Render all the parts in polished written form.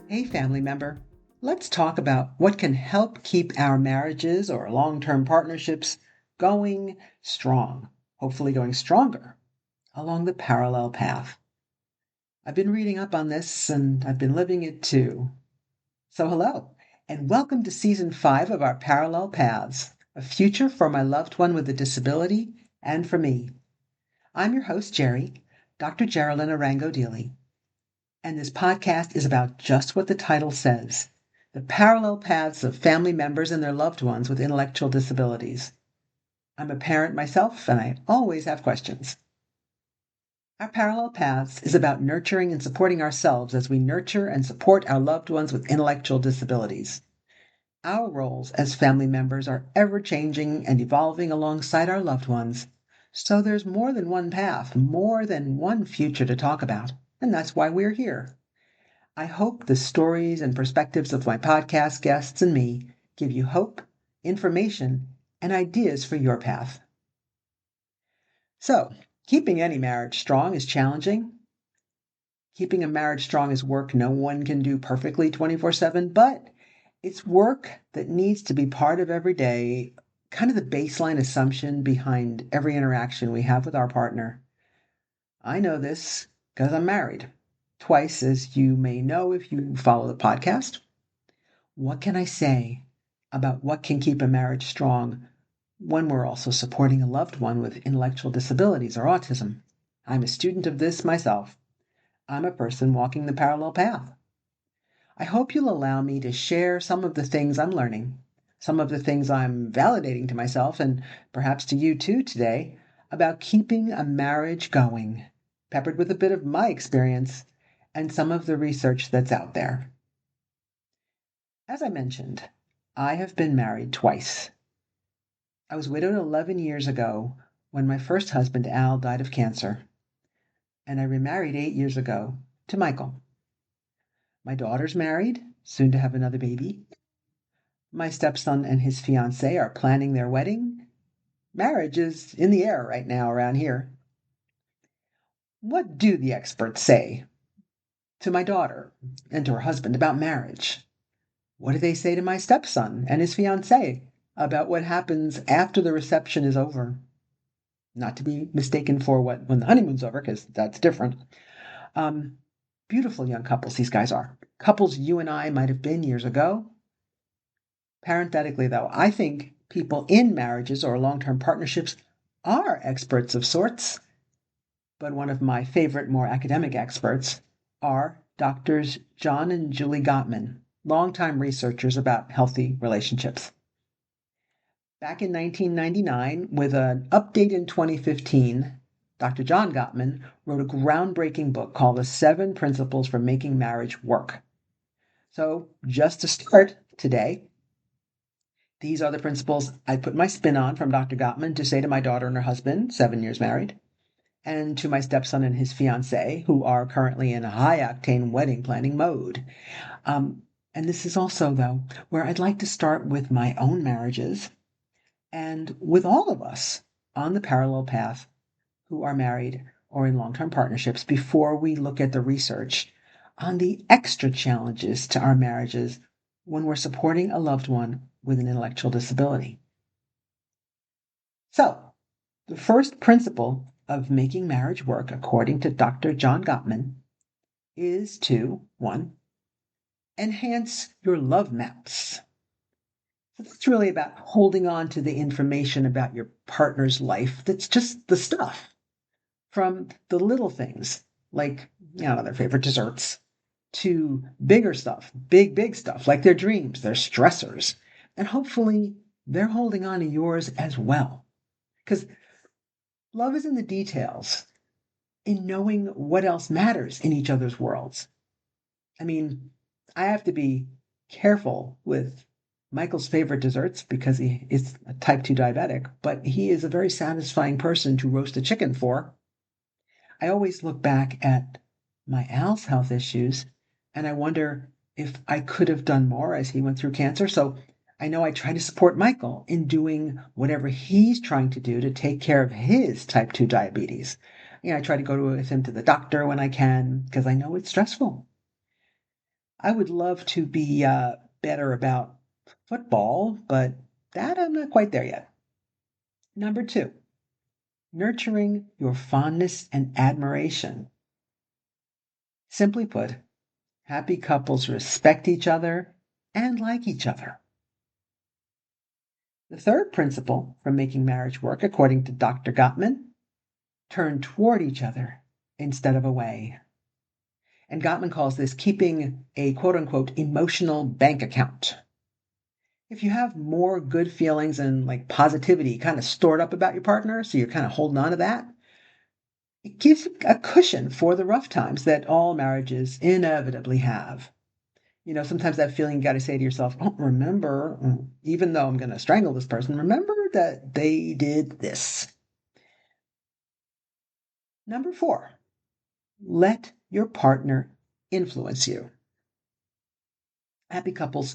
Hey, family member, let's talk about what can help keep our marriages or long-term partnerships going strong, hopefully going stronger along the parallel path. I've been reading up on this and I've been living it too. So hello, and welcome to Season 5 of Our Parallel Paths, a future for my loved one with a disability and for me. I'm your host, Gerry, Dr. Geralyn Arango Deeley. And this podcast is about just what the title says, the parallel paths of family members and their loved ones with intellectual disabilities. I'm a parent myself, and I always have questions. Our Parallel Paths is about nurturing and supporting ourselves as we nurture and support our loved ones with intellectual disabilities. Our roles as family members are ever-changing and evolving alongside our loved ones, so there's more than one path, more than one future to talk about. And that's why we're here. I hope the stories and perspectives of my podcast guests and me give you hope, information, and ideas for your path. So, keeping any marriage strong is challenging. Keeping a marriage strong is work no one can do perfectly 24/7, but it's work that needs to be part of every day, kind of the baseline assumption behind every interaction we have with our partner. I know this because I'm married. Twice, as you may know if you follow the podcast. What can I say about what can keep a marriage strong when we're also supporting a loved one with intellectual disabilities or autism? I'm a student of this myself. I'm a person walking the parallel path. I hope you'll allow me to share some of the things I'm learning, some of the things I'm validating to myself and perhaps to you too today about keeping a marriage going, peppered with a bit of my experience and some of the research that's out there. As I mentioned, I have been married twice. I was widowed 11 years ago when my first husband, Al, died of cancer, and I remarried 8 years ago to Michael. My daughter's married, soon to have another baby. My stepson and his fiancée are planning their wedding. Marriage is in the air right now around here. What do the experts say to my daughter and to her husband about marriage? What do they say to my stepson and his fiancée about what happens after the reception is over? Not to be mistaken for what when the honeymoon's over, because that's different. Beautiful young couples these guys are. Couples you and I might have been years ago. Parenthetically, though, I think people in marriages or long-term partnerships are experts of sorts. But one of my favorite, more academic experts are Doctors John and Julie Gottman, longtime researchers about healthy relationships. Back in 1999, with an update in 2015, Dr. John Gottman wrote a groundbreaking book called The 7 Principles for Making Marriage Work. So, just to start today, these are the principles I put my spin on from Dr. Gottman to say to my daughter and her husband, 7 years married, and to my stepson and his fiancée, who are currently in a high-octane wedding planning mode. And this is also, though, where I'd like to start with my own marriages and with all of us on the parallel path who are married or in long-term partnerships before we look at the research on the extra challenges to our marriages when we're supporting a loved one with an intellectual disability. So, the first principle of making marriage work, according to Dr. John Gottman, is to, 1, enhance your love maps. So that's really about holding on to the information about your partner's life that's just the stuff. From the little things, like, their favorite desserts, to bigger stuff, big stuff, like their dreams, their stressors. And hopefully they're holding on to yours as well. Because love is in the details, in knowing what else matters in each other's worlds. I mean, I have to be careful with Michael's favorite desserts because he is a type 2 diabetic, but he is a very satisfying person to roast a chicken for. I always look back at my Al's health issues and I wonder if I could have done more as he went through cancer. So I know I try to support Michael in doing whatever he's trying to do to take care of his type 2 diabetes. I try to go with him to the doctor when I can because I know it's stressful. I would love to be better about football, but that I'm not quite there yet. Number 2, nurturing your fondness and admiration. Simply put, happy couples respect each other and like each other. The third principle from making marriage work, according to Dr. Gottman, turn toward each other instead of away. And Gottman calls this keeping a quote unquote emotional bank account. If you have more good feelings and like positivity kind of stored up about your partner, so you're kind of holding on to that, it gives a cushion for the rough times that all marriages inevitably have. Sometimes that feeling you got to say to yourself, oh, remember, even though I'm going to strangle this person, remember that they did this. Number 4, let your partner influence you. Happy couples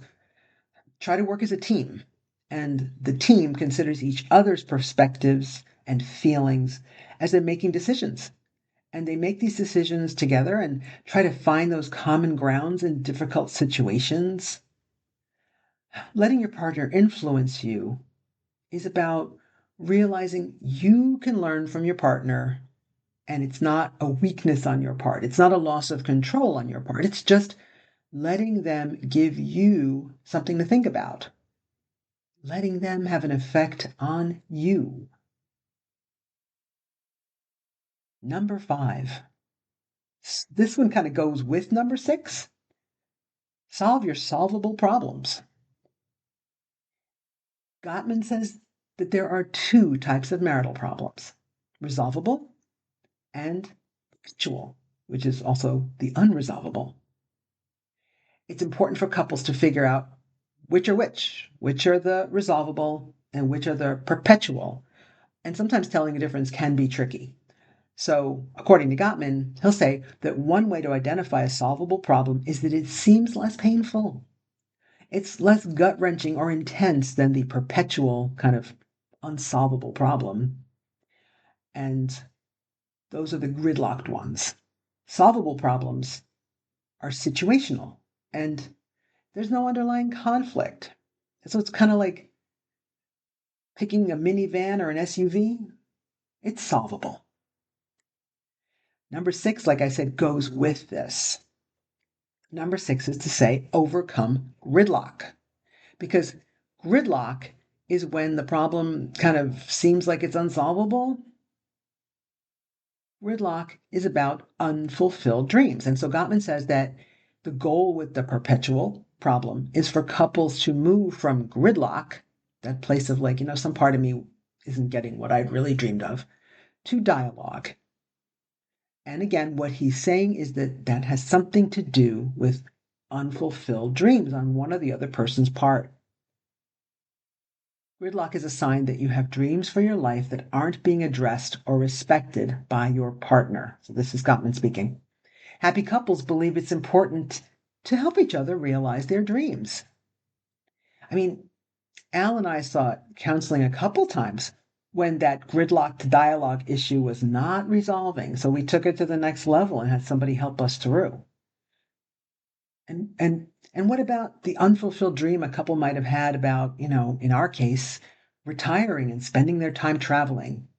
try to work as a team, and the team considers each other's perspectives and feelings as they're making decisions. And they make these decisions together and try to find those common grounds in difficult situations. Letting your partner influence you is about realizing you can learn from your partner, and it's not a weakness on your part. It's not a loss of control on your part. It's just letting them give you something to think about, letting them have an effect on you. Number 5. This one kind of goes with number 6. Solve your solvable problems. Gottman says that there are 2 types of marital problems: resolvable and perpetual, which is also the unresolvable. It's important for couples to figure out which are which are the resolvable and which are the perpetual. And sometimes telling the difference can be tricky. So, according to Gottman, he'll say that one way to identify a solvable problem is that it seems less painful. It's less gut-wrenching or intense than the perpetual kind of unsolvable problem. And those are the gridlocked ones. Solvable problems are situational, and there's no underlying conflict. So it's kind of like picking a minivan or an SUV. It's solvable. Number 6, like I said, goes with this. Number 6 is to say overcome gridlock, because gridlock is when the problem kind of seems like it's unsolvable. Gridlock is about unfulfilled dreams. And so Gottman says that the goal with the perpetual problem is for couples to move from gridlock, that place of like, some part of me isn't getting what I'd really dreamed of, to dialogue. And again, what he's saying is that that has something to do with unfulfilled dreams on one or the other person's part. Gridlock is a sign that you have dreams for your life that aren't being addressed or respected by your partner. So this is Gottman speaking. Happy couples believe it's important to help each other realize their dreams. I mean, Al and I sought counseling a couple times when that gridlocked dialogue issue was not resolving. So we took it to the next level and had somebody help us through. And what about the unfulfilled dream a couple might have had about, in our case, retiring and spending their time traveling,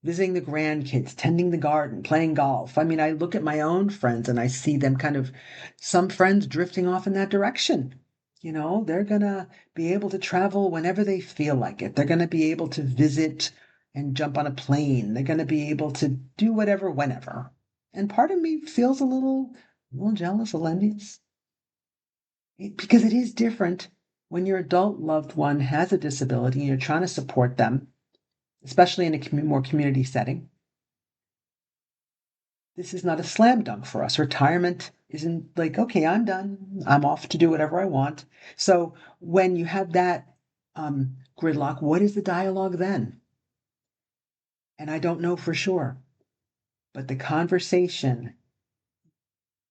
visiting the grandkids, tending the garden, playing golf? I mean, I look at my own friends and I see them some friends drifting off in that direction. They're going to be able to travel whenever they feel like it. They're going to be able to visit and jump on a plane. They're going to be able to do whatever, whenever. And part of me feels a little jealous, a little envious. Because it is different when your adult loved one has a disability and you're trying to support them, especially in a more community setting. This is not a slam dunk for us. Retirement isn't like, okay, I'm done. I'm off to do whatever I want. So when you have that gridlock, what is the dialogue then? And I don't know for sure. But the conversation,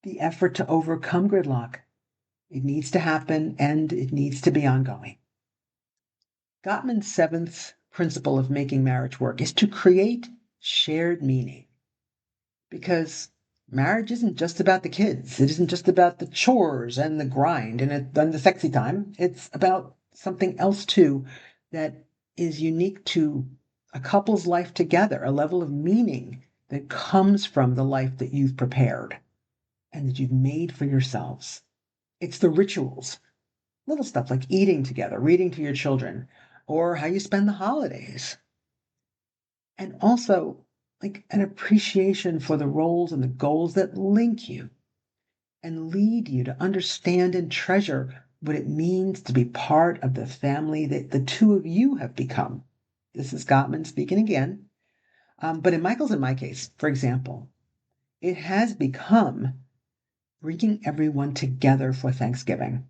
the effort to overcome gridlock, it needs to happen and it needs to be ongoing. Gottman's seventh principle of making marriage work is to create shared meaning. Because marriage isn't just about the kids. It isn't just about the chores and the grind and the sexy time. It's about something else too that is unique to a couple's life together, a level of meaning that comes from the life that you've prepared and that you've made for yourselves. It's the rituals, little stuff like eating together, reading to your children, or how you spend the holidays. And also like an appreciation for the roles and the goals that link you and lead you to understand and treasure what it means to be part of the family that the two of you have become. This is Gottman speaking again. But in Michael's and my case, for example, it has become bringing everyone together for Thanksgiving.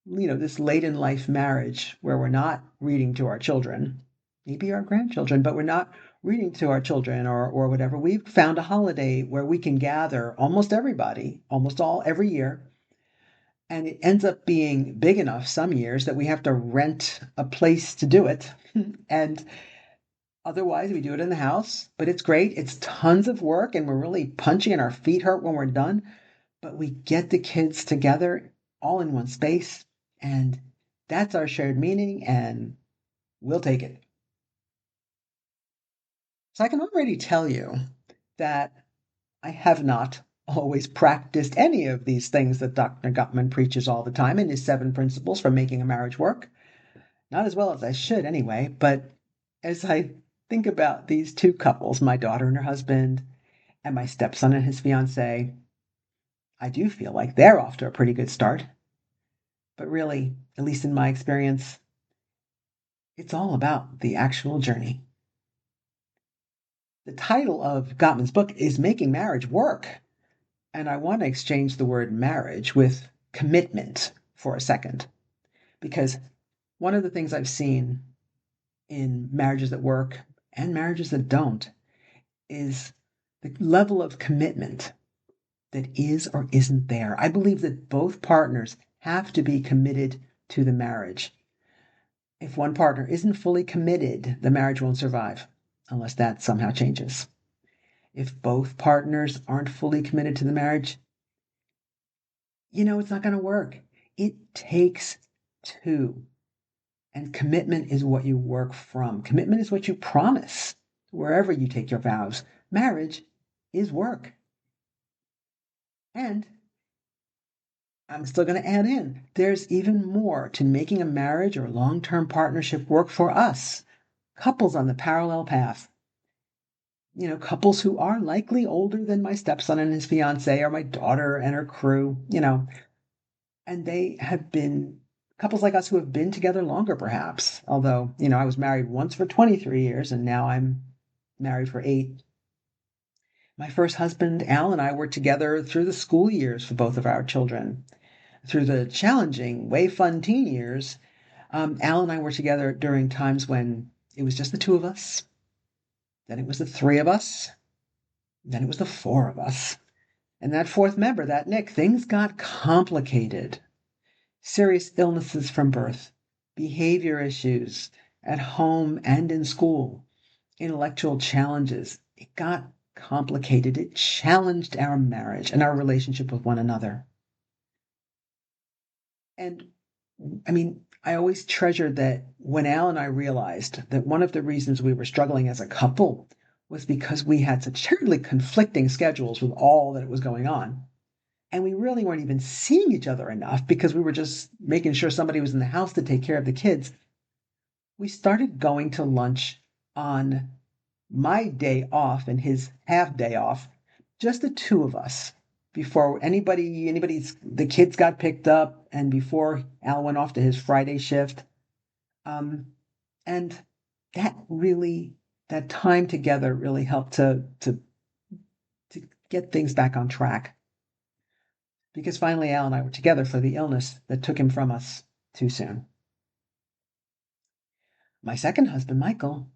This late in life marriage where we're not reading to our children, maybe our grandchildren, but we're not reading to our children or whatever. We've found a holiday where we can gather almost everybody, almost all every year. And it ends up being big enough some years that we have to rent a place to do it. And otherwise, we do it in the house, but it's great. It's tons of work and we're really punchy and our feet hurt when we're done. But we get the kids together all in one space. And that's our shared meaning, and we'll take it. So I can already tell you that I have not always practiced any of these things that Dr. Gottman preaches all the time in his 7 principles for making a marriage work. Not as well as I should anyway, but as I think about these 2 couples, my daughter and her husband, and my stepson and his fiancée, I do feel like they're off to a pretty good start. But really, at least in my experience, it's all about the actual journey. The title of Gottman's book is Making Marriage Work. And I want to exchange the word marriage with commitment for a second. Because one of the things I've seen in marriages that work and marriages that don't is the level of commitment that is or isn't there. I believe that both partners have to be committed to the marriage. If one partner isn't fully committed, the marriage won't survive unless that somehow changes. If both partners aren't fully committed to the marriage, it's not going to work. It takes 2. And commitment is what you work from. Commitment is what you promise wherever you take your vows. Marriage is work. And I'm still going to add in, there's even more to making a marriage or long-term partnership work for us, couples on the parallel path. Couples who are likely older than my stepson and his fiancée or my daughter and her crew, and they have been couples like us who have been together longer, perhaps. Although, I was married once for 23 years and now I'm married for 8. My first husband, Al, and I were together through the school years for both of our children. Through the challenging, way fun teen years, Al and I were together during times when it was just the 2 of us. Then it was the 3 of us. Then it was the 4 of us. And that 4th member, that Nick, things got complicated. Serious illnesses from birth, behavior issues at home and in school, intellectual challenges. It got complicated. It challenged our marriage and our relationship with one another. And I always treasured that when Al and I realized that one of the reasons we were struggling as a couple was because we had such terribly conflicting schedules with all that was going on. And we really weren't even seeing each other enough because we were just making sure somebody was in the house to take care of the kids. We started going to lunch on my day off and his half day off, just the 2 of us, before the kids got picked up and before Al went off to his Friday shift. And that time together really helped to get things back on track. Because finally Al and I were together for the illness that took him from us too soon. My second husband, Michael,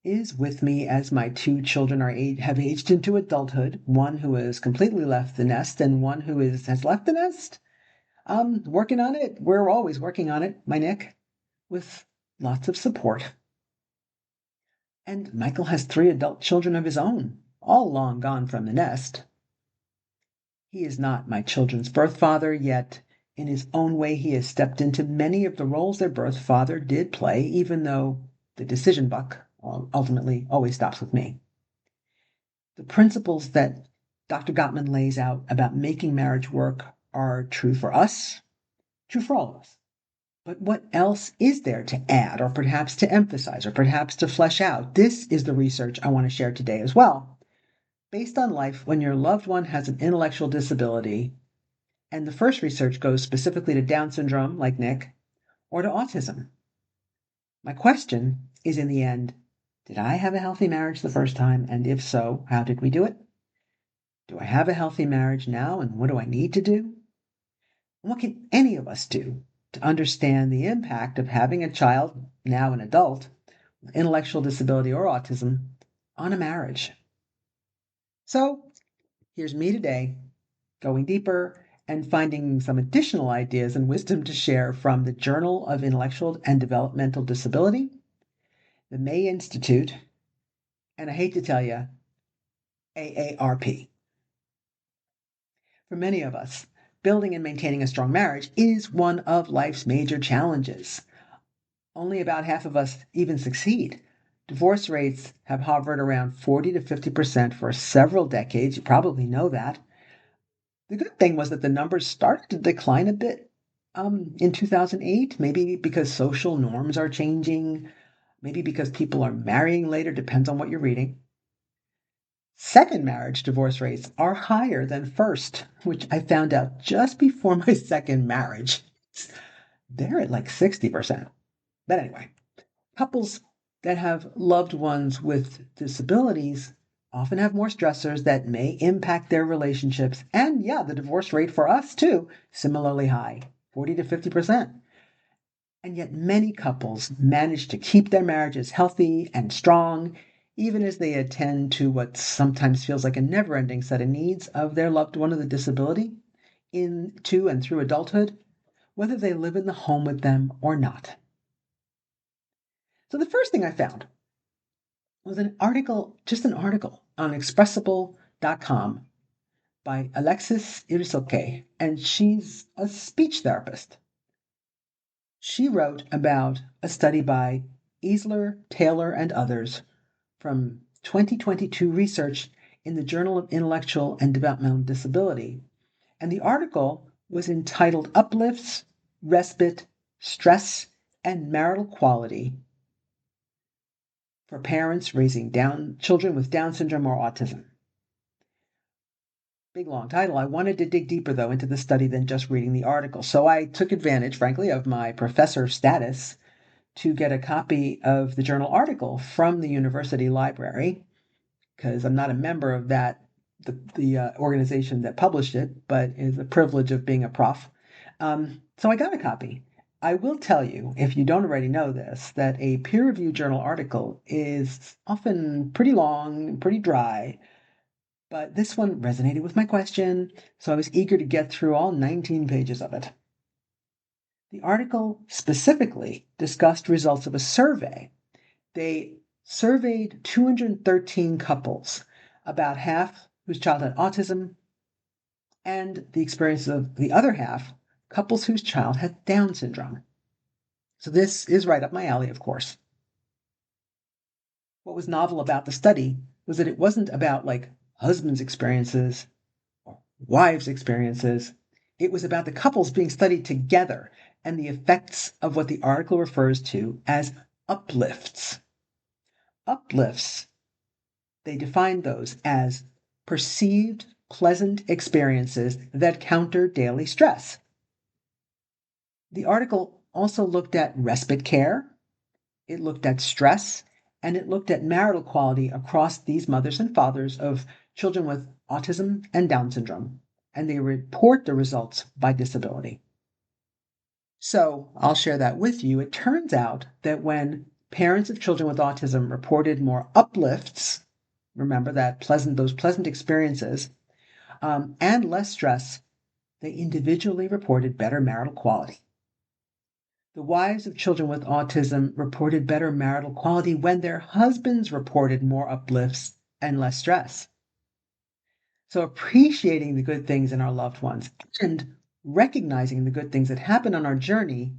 is with me as my 2 children have aged into adulthood, one who has completely left the nest and one who has left the nest, Working on it. We're always working on it, my Nick, with lots of support. And Michael has 3 adult children of his own, all long gone from the nest. He is not my children's birth father, yet in his own way he has stepped into many of the roles their birth father did play, even though the decision buck ultimately always stops with me. The principles that Dr. Gottman lays out about making marriage work are true for us, true for all of us. But what else is there to add, or perhaps to emphasize, or perhaps to flesh out? This is the research I want to share today as well. Based on life when your loved one has an intellectual disability, and the first research goes specifically to Down syndrome, like Nick, or to autism. My question is, in the end, did I have a healthy marriage the first time? And if so, how did we do it? Do I have a healthy marriage now, and what do I need to do? What can any of us do to understand the impact of having a child, now an adult, with intellectual disability or autism, on a marriage? So here's me today, going deeper and finding some additional ideas and wisdom to share from the Journal of Intellectual and Developmental Disability, the May Institute, and I hate to tell you, AARP. For many of us, building and maintaining a strong marriage is one of life's major challenges. Only about half of us even succeed. Divorce rates have hovered around 40 to 50% for several decades. You probably know that. The good thing was that the numbers started to decline a bit in 2008, maybe because social norms are changing, maybe because people are marrying later, depends on what you're reading. Second marriage divorce rates are higher than first, which I found out just before my second marriage. They're at like 60%. But anyway, couples that have loved ones with disabilities often have more stressors that may impact their relationships. And yeah, the divorce rate for us too, similarly high, 40 to 50%. And yet many couples manage to keep their marriages healthy and strong, even as they attend to what sometimes feels like a never-ending set of needs of their loved one with a disability into and through adulthood, whether they live in the home with them or not. So the first thing I found was an article on expressible.com by Alexis Irazoque, and she's a speech therapist. She wrote about a study by Easler, Taylor, and others from 2022 research in the Journal of Intellectual and Developmental Disability. And the article was entitled Uplifts, Respite, Stress, and Marital Quality for Parents Raising Children with Down Syndrome or Autism. Big long title. I wanted to dig deeper, though, into the study than just reading the article. So I took advantage, frankly, of my professor status to get a copy of the journal article from the university library, because I'm not a member of the organization that published it, but is a privilege of being a prof. So I got a copy. I will tell you, if you don't already know this, that a peer-reviewed journal article is often pretty long, pretty dry, but this one resonated with my question, so I was eager to get through all 19 pages of it. The article specifically discussed results of a survey. They surveyed 213 couples, about half whose child had autism, and the experiences of the other half, couples whose child had Down syndrome. So this is right up my alley, of course. What was novel about the study was that it wasn't about like husbands' experiences or wives' experiences. It was about the couples being studied together and the effects of what the article refers to as uplifts. Uplifts, they define those as perceived pleasant experiences that counter daily stress. The article also looked at respite care, it looked at stress, and it looked at marital quality across these mothers and fathers of children with autism and Down syndrome, and they report the results by disability. So I'll share that with you. It turns out that when parents of children with autism reported more uplifts, remember those pleasant experiences, and less stress, they individually reported better marital quality. The wives of children with autism reported better marital quality when their husbands reported more uplifts and less stress. So appreciating the good things in our loved ones and recognizing the good things that happen on our journey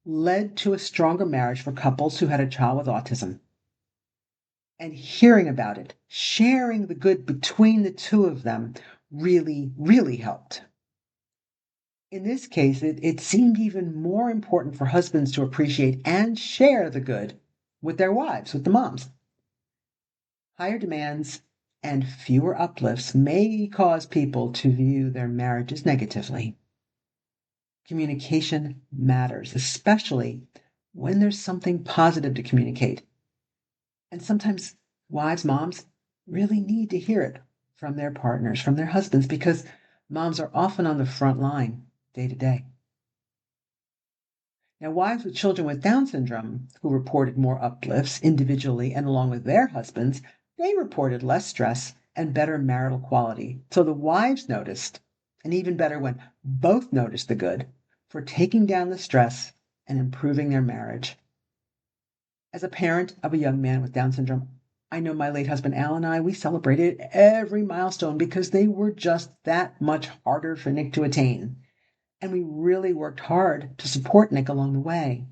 led to a stronger marriage for couples who had a child with autism. And hearing about it, sharing the good between the two of them really, really helped. In this case, it seemed even more important for husbands to appreciate and share the good with their wives, with the moms. Higher demands and fewer uplifts may cause people to view their marriages negatively. Communication matters, especially when there's something positive to communicate. And sometimes wives, moms, really need to hear it from their partners, from their husbands, because moms are often on the front line day to day. Now, wives with children with Down syndrome who reported more uplifts individually and along with their husbands, they reported less stress and better marital quality. So the wives noticed, and even better when both noticed the good, for taking down the stress and improving their marriage. As a parent of a young man with Down syndrome, I know my late husband Al and I, we celebrated every milestone because they were just that much harder for Nick to attain. And we really worked hard to support Nick along the way.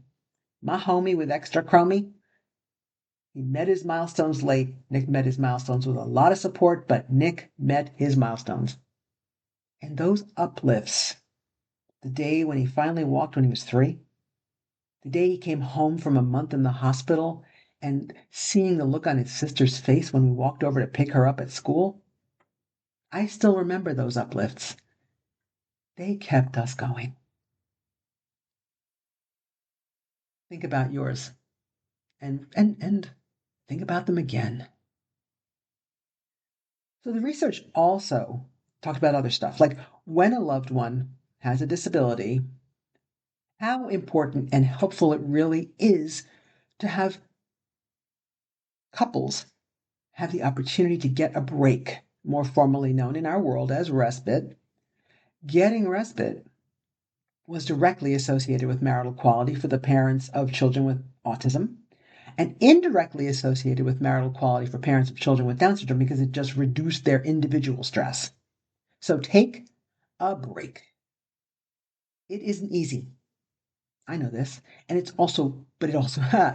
My homie with extra chromie, he met his milestones late. Nick met his milestones with a lot of support, but Nick met his milestones. And those uplifts, the day when he finally walked when he was 3, the day he came home from a month in the hospital, and seeing the look on his sister's face when we walked over to pick her up at school, I still remember those uplifts. They kept us going. Think about yours and think about them again. So the research also talked about other stuff, like when a loved one has a disability, how important and helpful it really is to have couples have the opportunity to get a break, more formally known in our world as respite. Getting respite was directly associated with marital quality for the parents of children with autism, and indirectly associated with marital quality for parents of children with Down syndrome because it just reduced their individual stress. So take a break. It isn't easy. I know this. And it also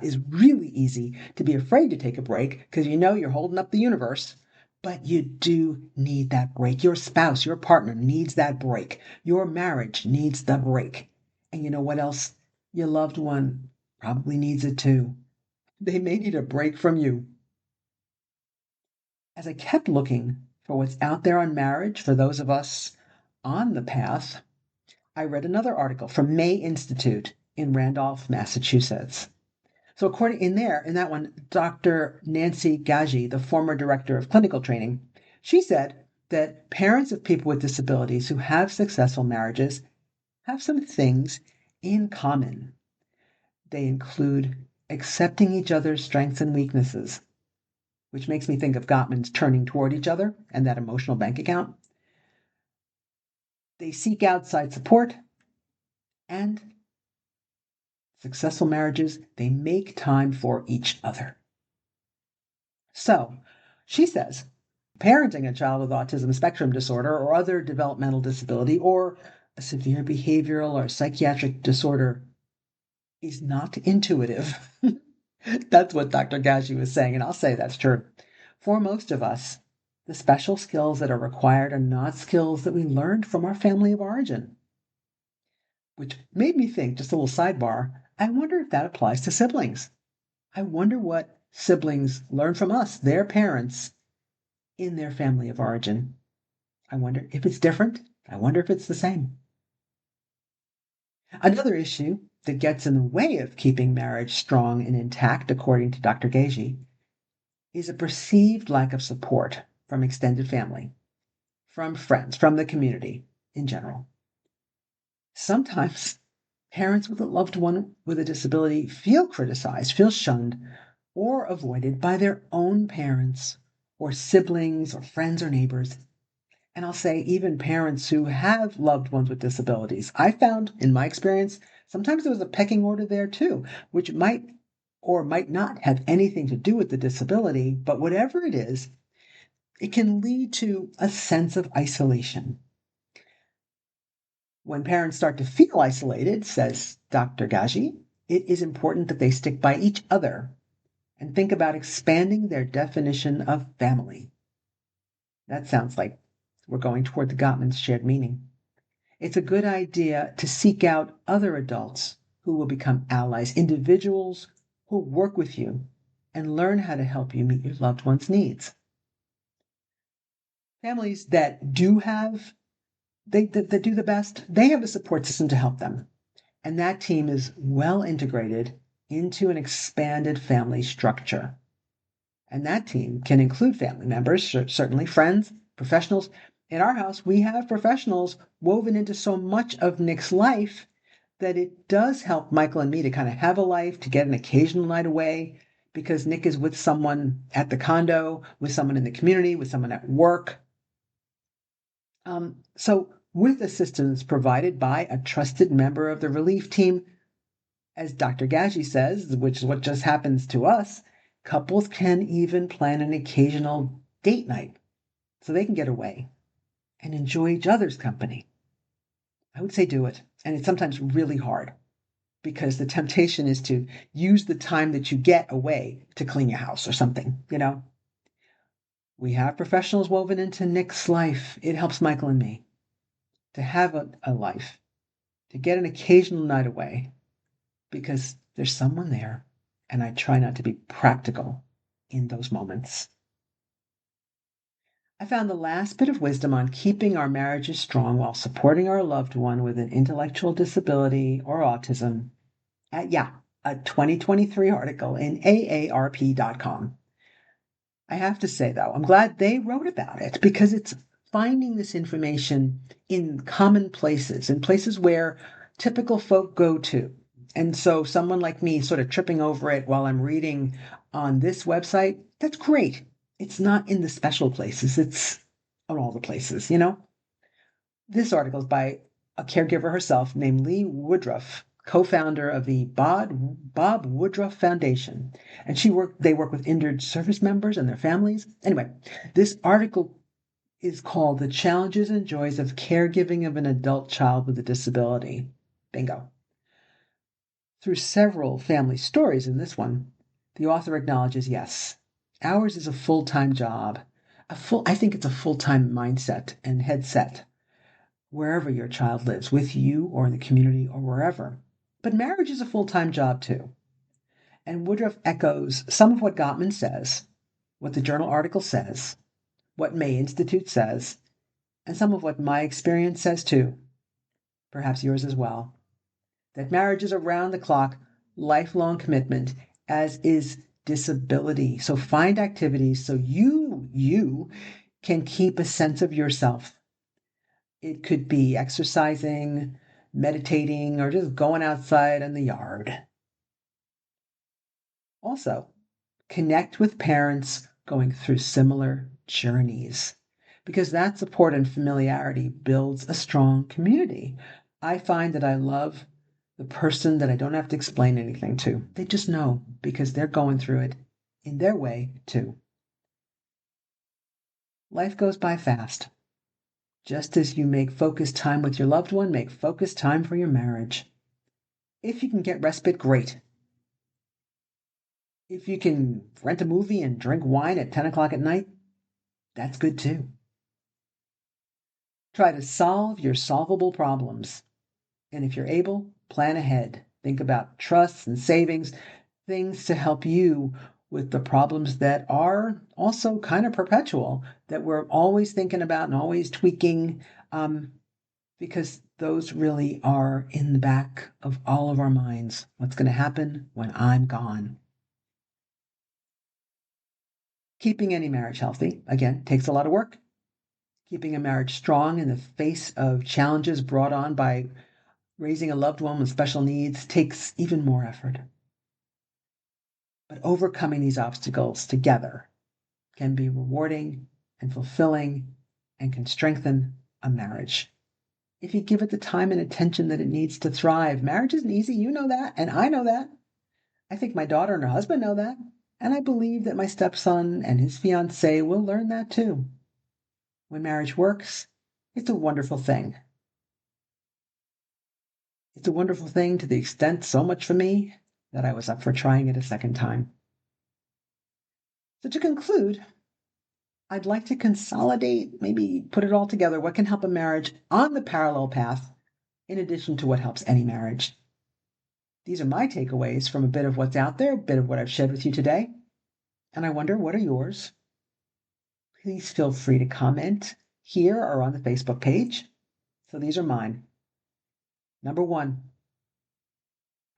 is really easy to be afraid to take a break because you know you're holding up the universe. But you do need that break. Your spouse, your partner needs that break. Your marriage needs the break. And you know what else? Your loved one probably needs it too. They may need a break from you. As I kept looking for what's out there on marriage for those of us on the path, I read another article from May Institute in Randolph, Massachusetts. So according in that one, Dr. Nancy Gaggi, the former director of clinical training, she said that parents of people with disabilities who have successful marriages have some things in common. They include accepting each other's strengths and weaknesses, which makes me think of Gottman's turning toward each other and that emotional bank account. They seek outside support, and successful marriages, they make time for each other. So, she says, parenting a child with autism spectrum disorder or other developmental disability or a severe behavioral or psychiatric disorder is not intuitive. That's what Dr. Gaggi was saying, and I'll say that's true. For most of us, the special skills that are required are not skills that we learned from our family of origin. Which made me think, just a little sidebar, I wonder if that applies to siblings. I wonder what siblings learn from us, their parents, in their family of origin. I wonder if it's different. I wonder if it's the same. Another issue that gets in the way of keeping marriage strong and intact, according to Dr. Gaggi, is a perceived lack of support from extended family, from friends, from the community in general. Sometimes parents with a loved one with a disability feel criticized, feel shunned, or avoided by their own parents or siblings or friends or neighbors. And I'll say even parents who have loved ones with disabilities. I found in my experience, sometimes there was a pecking order there too, which might or might not have anything to do with the disability, but whatever it is, it can lead to a sense of isolation. When parents start to feel isolated, says Dr. Gaji, it is important that they stick by each other and think about expanding their definition of family. That sounds like we're going toward the Gottman's shared meaning. It's a good idea to seek out other adults who will become allies, individuals who work with you and learn how to help you meet your loved one's needs. Families that do that do the best, they have a support system to help them. And that team is well integrated into an expanded family structure. And that team can include family members, certainly friends, professionals. In our house, we have professionals woven into so much of Nick's life that it does help Michael and me to kind of have a life, to get an occasional night away, because Nick is with someone at the condo, with someone in the community, with someone at work. So with assistance provided by a trusted member of the relief team, as Dr. Gaji says, which is what just happens to us, couples can even plan an occasional date night so they can get away and enjoy each other's company. I would say do it. And it's sometimes really hard because the temptation is to use the time that you get away to clean your house or something, you know. We have professionals woven into Nick's life. It helps Michael and me to have a life, to get an occasional night away because there's someone there, and I try not to be practical in those moments. I found the last bit of wisdom on keeping our marriages strong while supporting our loved one with an intellectual disability or autism at, a 2023 article in AARP.com. I have to say, though, I'm glad they wrote about it because it's finding this information in common places, in places where typical folk go to. And so someone like me sort of tripping over it while I'm reading on this website, that's great. It's not in the special places, it's on all the places, you know? This article is by a caregiver herself named Lee Woodruff, co-founder of the Bob Woodruff Foundation. And they work with injured service members and their families. Anyway, this article is called The Challenges and Joys of Caregiving of an Adult Child with a Disability. Bingo. Through several family stories in this one, the author acknowledges, yes, ours is a full-time job. I think it's a full-time mindset and headset, wherever your child lives, with you or in the community or wherever. But marriage is a full-time job too. And Woodruff echoes some of what Gottman says, what the journal article says, what May Institute says, and some of what my experience says too, perhaps yours as well, that marriage is around the clock, lifelong commitment, as is disability. So find activities so you can keep a sense of yourself. It could be exercising, meditating, or just going outside in the yard. Also, connect with parents going through similar journeys because that support and familiarity builds a strong community. I find that I love the person that I don't have to explain anything to. They just know because they're going through it in their way too. Life goes by fast. Just as you make focused time with your loved one, make focused time for your marriage. If you can get respite, great. If you can rent a movie and drink wine at 10 o'clock at night, that's good too. Try to solve your solvable problems. And if you're able, plan ahead. Think about trusts and savings, things to help you with the problems that are also kind of perpetual, that we're always thinking about and always tweaking, because those really are in the back of all of our minds. What's going to happen when I'm gone? Keeping any marriage healthy, again, takes a lot of work. Keeping a marriage strong in the face of challenges brought on by raising a loved one with special needs takes even more effort. But overcoming these obstacles together can be rewarding and fulfilling and can strengthen a marriage. If you give it the time and attention that it needs to thrive. Marriage isn't easy, you know that, and I know that. I think my daughter and her husband know that, and I believe that my stepson and his fiancée will learn that too. When marriage works, it's a wonderful thing. It's a wonderful thing to the extent so much for me that I was up for trying it a second time. So to conclude, I'd like to consolidate, maybe put it all together, what can help a marriage on the parallel path in addition to what helps any marriage. These are my takeaways from a bit of what's out there, a bit of what I've shared with you today. And I wonder, what are yours? Please feel free to comment here or on the Facebook page. So these are mine. Number 1,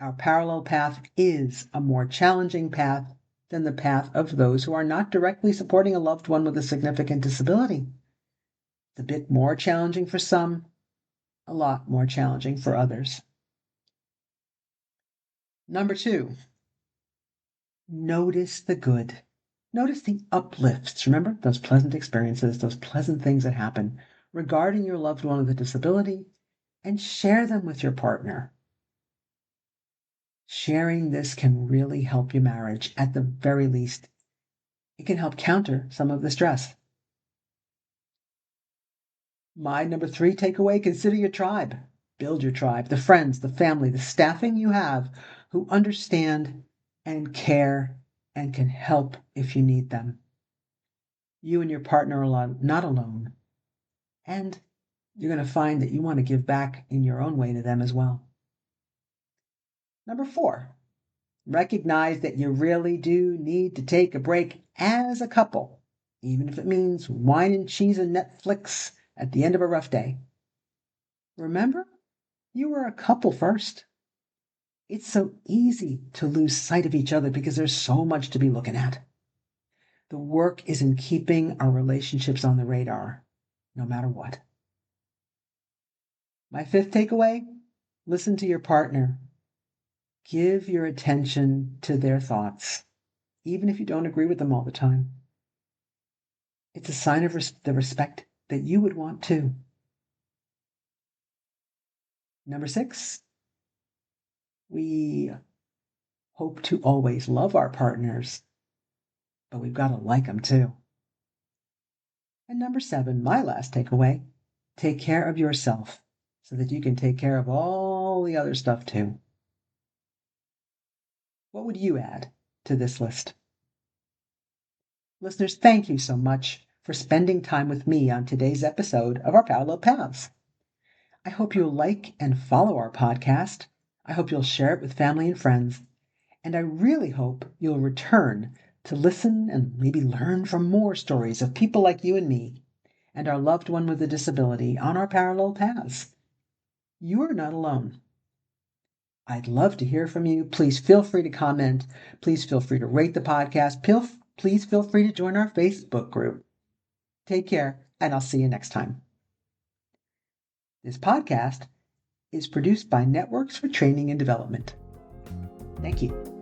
our parallel path is a more challenging path than the path of those who are not directly supporting a loved one with a significant disability. It's a bit more challenging for some, a lot more challenging for others. Number 2, notice the good. Notice the uplifts. Remember those pleasant experiences, those pleasant things that happen regarding your loved one with a disability, and share them with your partner. Sharing this can really help your marriage. At the very least, it can help counter some of the stress. My number 3 takeaway, consider your tribe. Build your tribe, the friends, the family, the staffing you have who understand and care and can help if you need them. You and your partner are not alone. And you're going to find that you want to give back in your own way to them as well. Number 4, recognize that you really do need to take a break as a couple, even if it means wine and cheese and Netflix at the end of a rough day. Remember, you were a couple first. It's so easy to lose sight of each other because there's so much to be looking at. The work is in keeping our relationships on the radar, no matter what. My 5th takeaway, listen to your partner. Give your attention to their thoughts, even if you don't agree with them all the time. It's a sign of the respect that you would want too. Number 6, we hope to always love our partners, but we've got to like them too. And number 7, my last takeaway, take care of yourself so that you can take care of all the other stuff too. What would you add to this list? Listeners, thank you so much for spending time with me on today's episode of Our Parallel Paths. I hope you'll like and follow our podcast. I hope you'll share it with family and friends. And I really hope you'll return to listen and maybe learn from more stories of people like you and me and our loved one with a disability on our parallel paths. You are not alone. I'd love to hear from you. Please feel free to comment. Please feel free to rate the podcast. Please feel free to join our Facebook group. Take care, and I'll see you next time. This podcast is produced by Networks for Training and Development. Thank you.